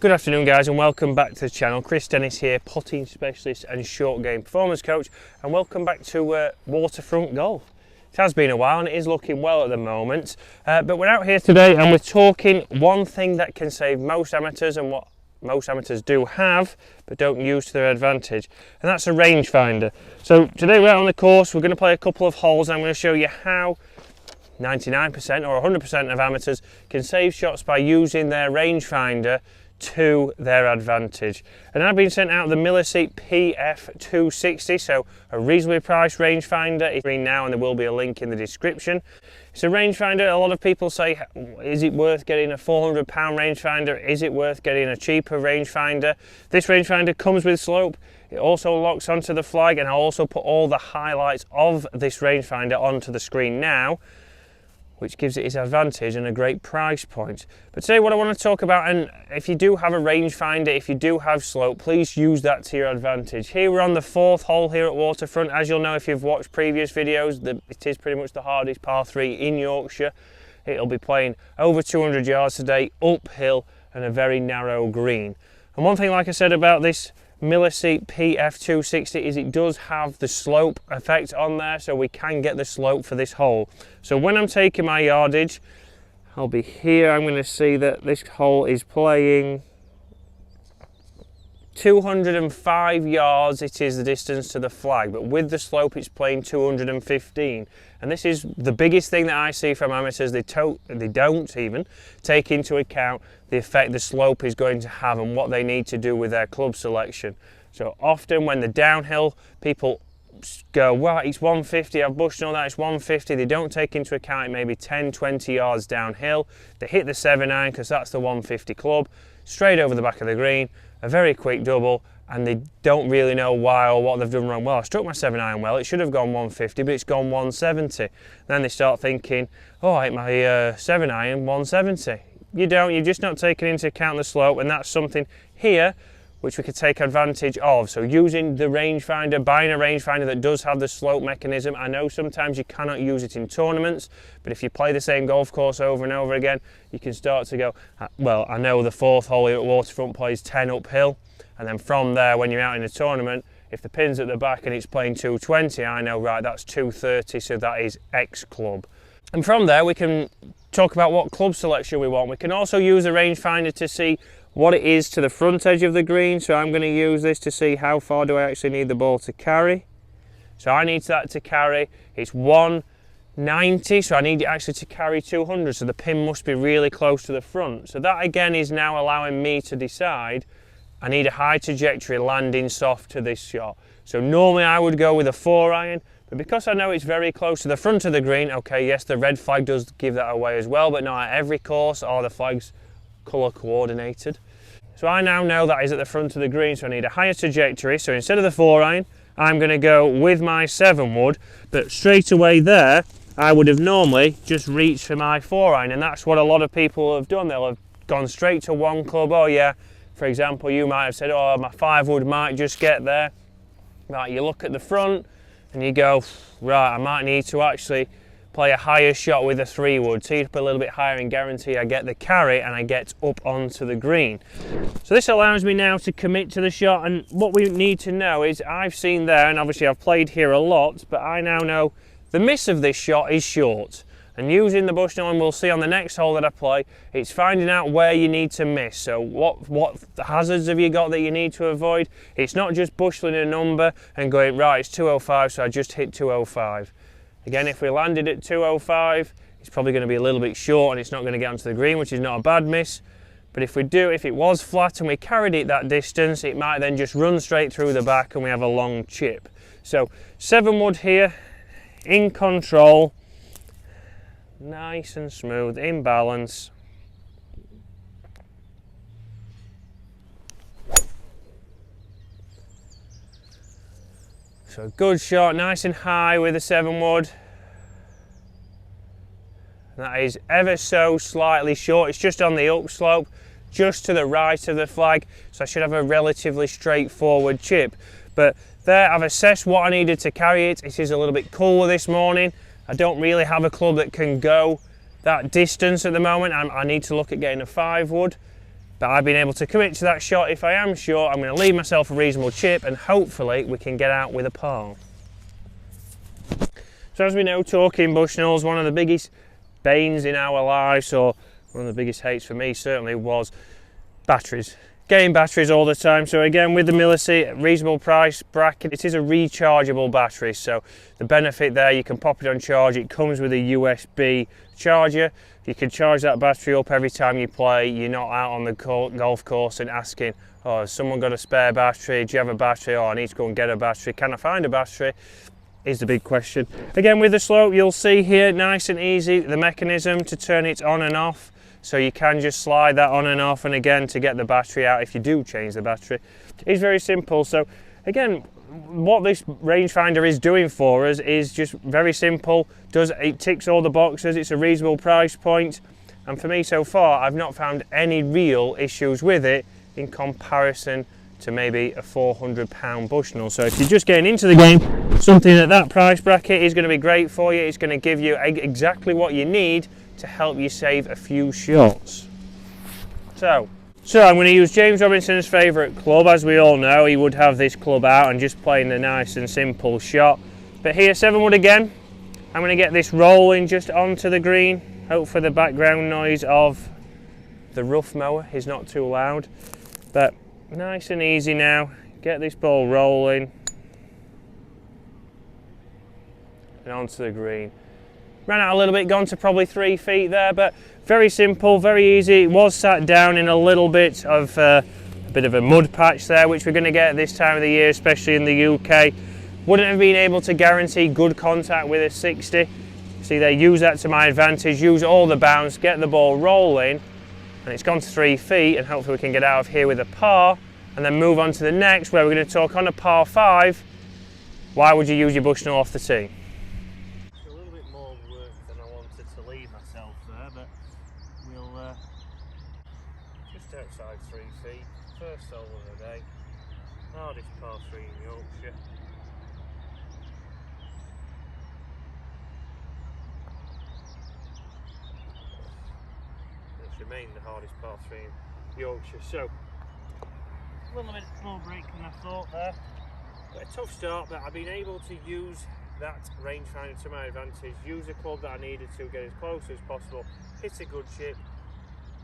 Good afternoon guys and welcome back to the channel. Chris Dennis here, putting specialist and short game performance coach, and welcome back to waterfront golf. It has been a while and it is looking well at the moment, but we're out here today and we're talking one thing that can save most amateurs and what most amateurs do have but don't use to their advantage, and that's a rangefinder. So today we're out on the course, we're going to play a couple of holes and I'm going to show you how 99% or 100% of amateurs can save shots by using their rangefinder to their advantage. And I've been sent out the MILESEEY PF260, so a reasonably priced rangefinder. It's green now and there will be a link in the description. It's a rangefinder. A lot of people say, is it worth getting a £400 rangefinder? Is it worth getting a cheaper rangefinder? This rangefinder comes with slope. It also locks onto the flag, and I'll also put all the highlights of this rangefinder onto the screen now, which gives it its advantage and a great price point. But today what I want to talk about, and if you do have a rangefinder, if you do have slope, please use that to your advantage. Here we're on the fourth hole here at Waterfront. As you'll know if you've watched previous videos, it is pretty much the hardest par 3 in Yorkshire. It'll be playing over 200 yards today, uphill and a very narrow green. And one thing, like I said, about this MILESEEY PF260 is it does have the slope effect on there, so we can get the slope for this hole. So when I'm taking my yardage, I'll be here, I'm going to see that this hole is playing 205 yards. It is the distance to the flag, but with the slope it's playing 215, and this is the biggest thing that I see from amateurs. They don't even take into account the effect the slope is going to have and what they need to do with their club selection. So often when the downhill, people go, well, it's 150, I've bushed and all that, it's 150. They don't take into account it maybe 10-20 yards downhill. They hit the 7-iron because that's the 150 club, straight over the back of the green, a very quick double, and they don't really know why or what they've done wrong. Well, I struck my 7-iron well, it should have gone 150, but it's gone 170. Then they start thinking, oh, I hit my 7-iron 170. You don't, you're just not taking into account the slope, and that's something here which we could take advantage of. So using the rangefinder, buying a rangefinder that does have the slope mechanism. I know sometimes you cannot use it in tournaments, but if you play the same golf course over and over again, you can start to go, well, I know the fourth hole here at Waterfront plays 10 uphill, and then from there, when you're out in a tournament, if the pin's at the back and it's playing 220, I know, right, that's 230, so that is X club. And from there, we can talk about what club selection we want. We can also use a rangefinder to see what it is to the front edge of the green. So I'm going to use this to see how far do I actually need the ball to carry. So I need that to carry, it's 190, so I need it actually to carry 200, so the pin must be really close to the front. So that again is now allowing me to decide I need a high trajectory landing soft to this shot. So normally I would go with a 4-iron, but because I know it's very close to the front of the green, okay, yes, the red flag does give that away as well, but not at every course are the flags colour coordinated. So I now know that is at the front of the green, so I need a higher trajectory. So instead of the 4-iron, I'm going to go with my 7-wood, but straight away there, I would have normally just reached for my 4-iron, and that's what a lot of people have done. They'll have gone straight to one club. Oh yeah, for example, you might have said, oh, my 5-wood might just get there. Right, you look at the front and you go, right, I might need to actually play a higher shot with a 3-wood, tee it up a little bit higher and guarantee I get the carry and I get up onto the green. So this allows me now to commit to the shot, and what we need to know is I've seen there, and obviously I've played here a lot, but I now know the miss of this shot is short. And using the bush knowing, we'll see on the next hole that I play, it's finding out where you need to miss. So what hazards have you got that you need to avoid? It's not just bushling a number and going, right, it's 205, so I just hit 205. Again, if we landed at 205, it's probably going to be a little bit short and it's not going to get onto the green, which is not a bad miss. But if it was flat and we carried it that distance, it might then just run straight through the back and we have a long chip. So 7-wood here, in control, nice and smooth, in balance. So good shot, nice and high with a 7-wood. That is ever so slightly short, it's just on the upslope, just to the right of the flag, so I should have a relatively straightforward chip. But there, I've assessed what I needed to carry it. It is a little bit cooler this morning. I don't really have a club that can go that distance at the moment. I need to look at getting a 5-wood. But I've been able to commit to that shot. If I am short, I'm going to leave myself a reasonable chip, and hopefully we can get out with a par. So as we know, talking Bushnells, one of the biggest banes in our lives, or one of the biggest hates for me certainly, was batteries. Getting batteries all the time. So again, with the MILESEEP reasonable price bracket, it is a rechargeable battery. So the benefit there, you can pop it on charge. It comes with a USB charger. You can charge that battery up every time you play. You're not out on the golf course and asking, oh, has someone got a spare battery? Do you have a battery? Oh, I need to go and get a battery. Can I find a battery? Is the big question. Again, with the slope, you'll see here, nice and easy, the mechanism to turn it on and off. So you can just slide that on and off, and again, to get the battery out if you do change the battery, it's very simple. So again, what this rangefinder is doing for us is just very simple. It ticks all the boxes. It's a reasonable price point, and for me so far, I've not found any real issues with it in comparison to maybe a £400 Bushnell. So if you're just getting into the game, something at that price bracket is going to be great for you. It's going to give you exactly what you need to help you save a few shots. So I'm going to use James Robinson's favourite club. As we all know, he would have this club out and just playing the nice and simple shot. But here, 7-wood again. I'm going to get this rolling just onto the green. Hopefully the background noise of the rough mower is not too loud. But nice and easy now. Get this ball rolling. And onto the green. Ran out a little bit, gone to probably 3 feet there, but very simple, very easy. It was sat down in a little bit of a mud patch there, which we're going to get at this time of the year, especially in the UK. Wouldn't have been able to guarantee good contact with a 60. See, they use that to my advantage, use all the bounce, get the ball rolling, and it's gone to 3 feet, and hopefully we can get out of here with a par, and then move on to the next, where we're going to talk on a par 5. Why would you use your Bushnell off the tee? Outside 3 feet, first hole of the day, hardest par 3 in Yorkshire. It's remained the hardest par 3 in Yorkshire, so a little bit more break than I thought there, but a tough start. But I've been able to use that rangefinder to my advantage, use the club that I needed to get as close as possible, hit a good chip,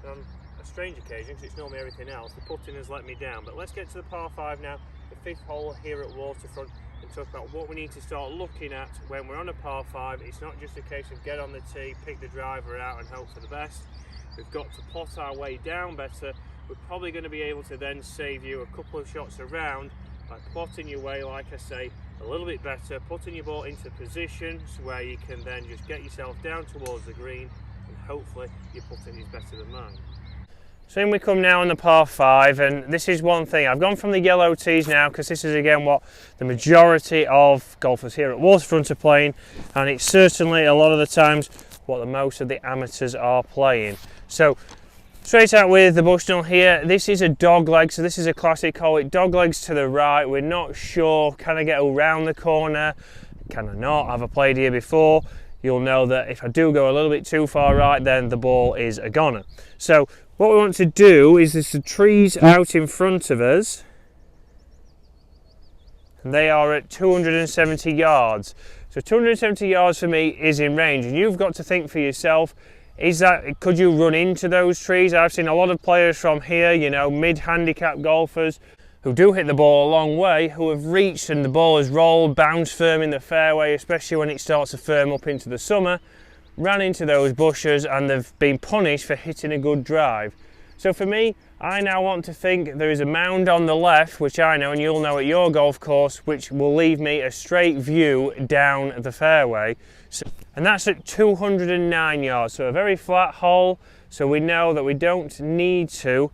and on a strange occasion, because it's normally everything else, the putting has let me down. But let's get to the par 5 now, the 5th hole here at Waterfront, and talk about what we need to start looking at when we're on a par 5. It's not just a case of get on the tee, pick the driver out and hope for the best. We've got to plot our way down better. We're probably going to be able to then save you a couple of shots around by plotting your way, like I say, a little bit better, putting your ball into positions where you can then just get yourself down towards the green, and hopefully your putting is better than mine. So in we come now on the par 5, and this is one thing. I've gone from the yellow tees now because this is again what the majority of golfers here at Waterfront are playing, and it's certainly a lot of the times what the most of the amateurs are playing. So straight out with the Bushnell here. This is a dog leg, so this is a classic hole. It dog legs to the right. We're not sure, can I get around the corner? Can I not? Have I played here before? You'll know that if I do go a little bit too far right, then the ball is a goner. So what we want to do is there's the trees out in front of us, and they are at 270 yards. So 270 yards for me is in range, and you've got to think for yourself, could you run into those trees? I've seen a lot of players from here, you know, mid-handicap golfers who do hit the ball a long way, who have reached and the ball has rolled, bounced firm in the fairway, especially when it starts to firm up into the summer, ran into those bushes, and they've been punished for hitting a good drive. So for me, I now want to think there is a mound on the left, which I know, and you'll know at your golf course, which will leave me a straight view down the fairway. And that's at 209 yards, so a very flat hole, so we know that we don't need to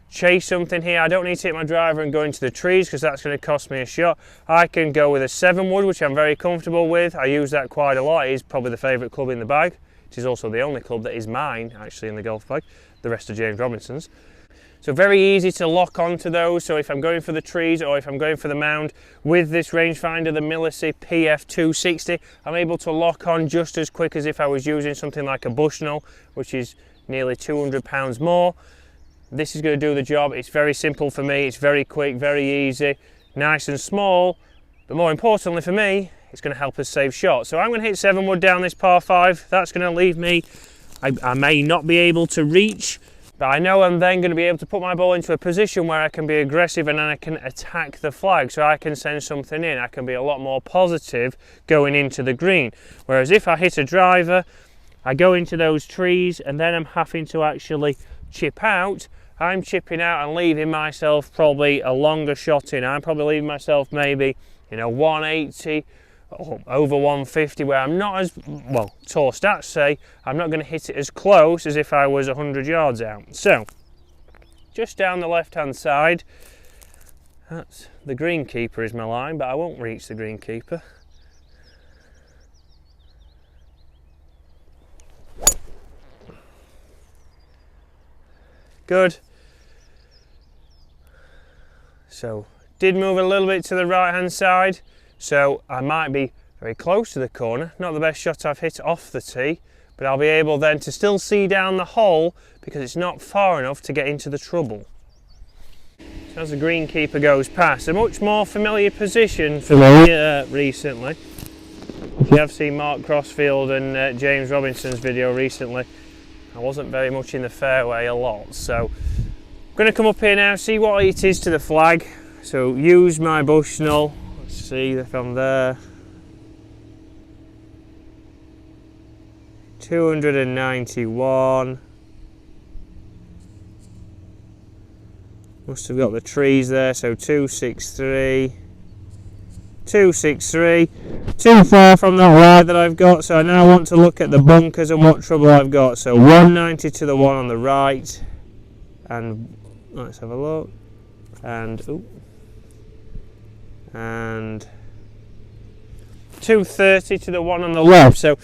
chase something here. I don't need to hit my driver and go into the trees because that's going to cost me a shot. I can go with a 7-wood, which I'm very comfortable with. I use that quite a lot. It is probably the favourite club in the bag. It is also the only club that is mine, actually, in the golf bag. The rest are James Robinson's. So very easy to lock onto those. So if I'm going for the trees or if I'm going for the mound, with this rangefinder, the MILESEEP PF260, I'm able to lock on just as quick as if I was using something like a Bushnell, which is nearly £200 more. This is going to do the job. It's very simple for me, it's very quick, very easy, nice and small, but more importantly for me, it's going to help us save shots. So I'm going to hit 7 wood down this par 5. That's going to leave me, I may not be able to reach, but I know I'm then going to be able to put my ball into a position where I can be aggressive and then I can attack the flag, so I can send something in. I can be a lot more positive going into the green. Whereas if I hit a driver, I go into those trees and then I'm having to actually chip out. I'm chipping out and leaving myself probably a longer shot in. I'm probably leaving myself maybe, 180, over 150, where I'm not as, well, tour stats say, I'm not going to hit it as close as if I was 100 yards out. So, just down the left-hand side, that's the greenkeeper is my line, but I won't reach the greenkeeper. Good. So, did move a little bit to the right-hand side. So I might be very close to the corner, not the best shot I've hit off the tee, but I'll be able then to still see down the hole because it's not far enough to get into the trouble. So as the greenkeeper goes past, a much more familiar position for me recently. If you have seen Mark Crossfield and James Robinson's video recently, I wasn't very much in the fairway a lot, so I'm going to come up here now, see what it is to the flag. So use my Bushnell. See if I'm there. 291. Must have got the trees there, so 263. 263. Too far from that line that I've got, so I now want to look at the bunkers and what trouble I've got. So 190 to the one on the right. And let's have a look. And ooh. And 230 to the one on the left. So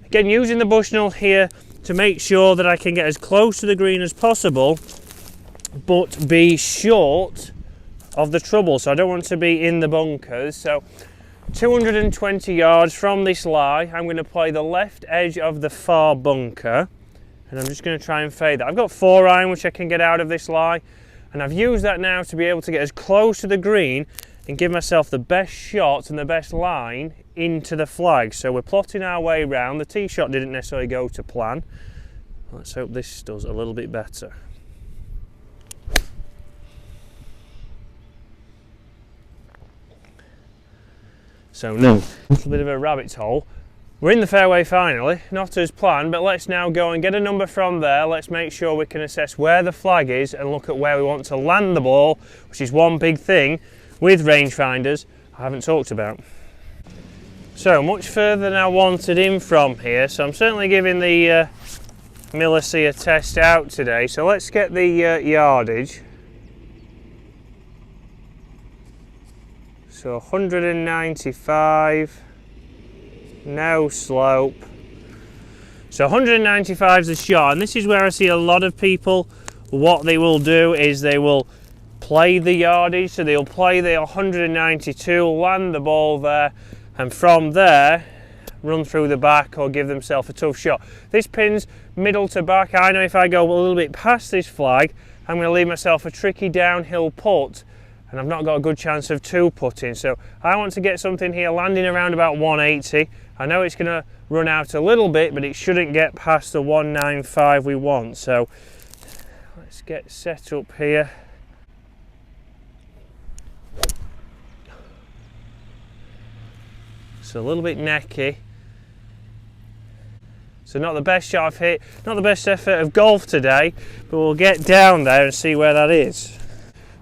again, using the Bushnell here to make sure that I can get as close to the green as possible, but be short of the trouble. So I don't want to be in the bunkers. So 220 yards from this lie, I'm going to play the left edge of the far bunker, and I'm just going to try and fade that. I've got 4 iron which I can get out of this lie, and I've used that now to be able to get as close to the green and give myself the best shot and the best line into the flag. So we're plotting our way round. The tee shot didn't necessarily go to plan. Let's hope this does a little bit better. So no, a little bit of a rabbit hole. We're in the fairway finally, not as planned, but let's now go and get a number from there. Let's make sure we can assess where the flag is and look at where we want to land the ball, which is one big thing with rangefinders I haven't talked about. So much further than I wanted in from here, so I'm certainly giving the MILESEEY a test out today. So let's get the yardage. So 195, no slope. So 195 is the shot, and this is where I see a lot of people, what they will do is they will play the yardage, so they'll play the 192, land the ball there, and from there run through the back or give themselves a tough shot. This pin's middle to back. I know if I go a little bit past this flag, I'm going to leave myself a tricky downhill putt, and I've not got a good chance of 2-putting. So I want to get something here landing around about 180. I know it's going to run out a little bit, but it shouldn't get past the 195 we want. So let's get set up here. So a little bit necky. So not the best shot I've hit, not the best effort of golf today, but we'll get down there and see where that is.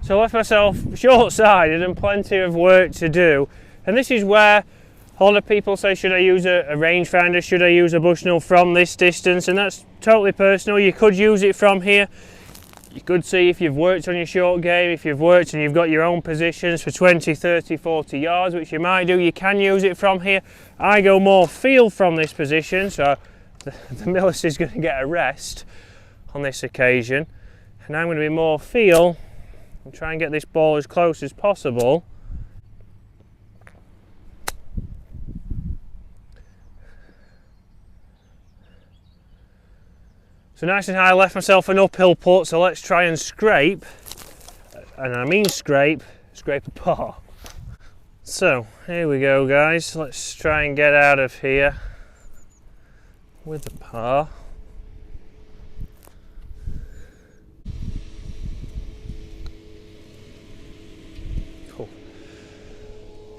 So I left myself short-sided and plenty of work to do. And this is where a lot of people say, should I use a rangefinder, should I use a Bushnell from this distance? And that's totally personal. You could use it from here. You could see if you've worked on your short game, if you've worked and you've got your own positions for 20, 30, 40 yards, which you might do, you can use it from here. I go more feel from this position, so the MILESEEY is going to get a rest on this occasion. And I'm going to be more feel and try and get this ball as close as possible. So nice and high, I left myself an uphill putt, so let's try and scrape, and I mean scrape a par. So here we go guys, let's try and get out of here with the par.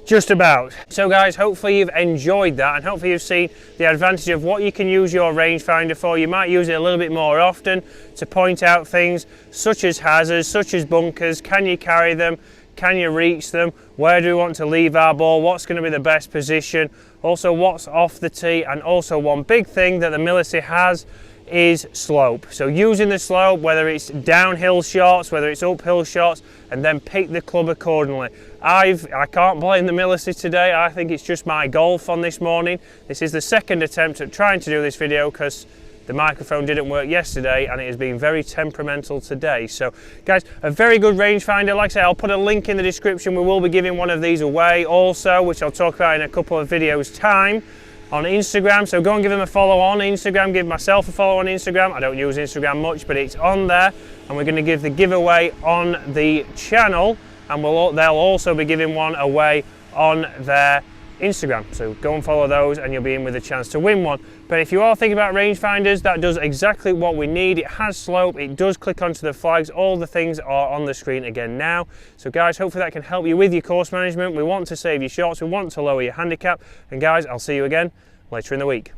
Just about. So guys, hopefully you've enjoyed that, and hopefully you've seen the advantage of what you can use your rangefinder for. You might use it a little bit more often to point out things such as hazards, such as bunkers. Can you carry them? Can you reach them? Where do we want to leave our ball? What's going to be the best position? Also, what's off the tee? And also one big thing that the MILESEEY has is slope. So using the slope, whether it's downhill shots, whether it's uphill shots, and then pick the club accordingly. I can't blame the MILESEEY today. I think it's just my golf on this morning. This is the second attempt at trying to do this video because the microphone didn't work yesterday and it has been very temperamental today. So guys, a very good rangefinder. Like I say, I'll put a link in the description. We will be giving one of these away also, which I'll talk about in a couple of videos time, on Instagram. So go and give them a follow on Instagram, give myself a follow on Instagram. I don't use Instagram much, but it's on there, and we're going to give the giveaway on the channel, and they'll also be giving one away on their Instagram. So go and follow those and you'll be in with a chance to win one. But if you are thinking about rangefinders, that does exactly what we need. It has slope, it does click onto the flags, all the things are on the screen again now. So guys, hopefully that can help you with your course management. We want to save your shots, we want to lower your handicap, and guys, I'll see you again later in the week.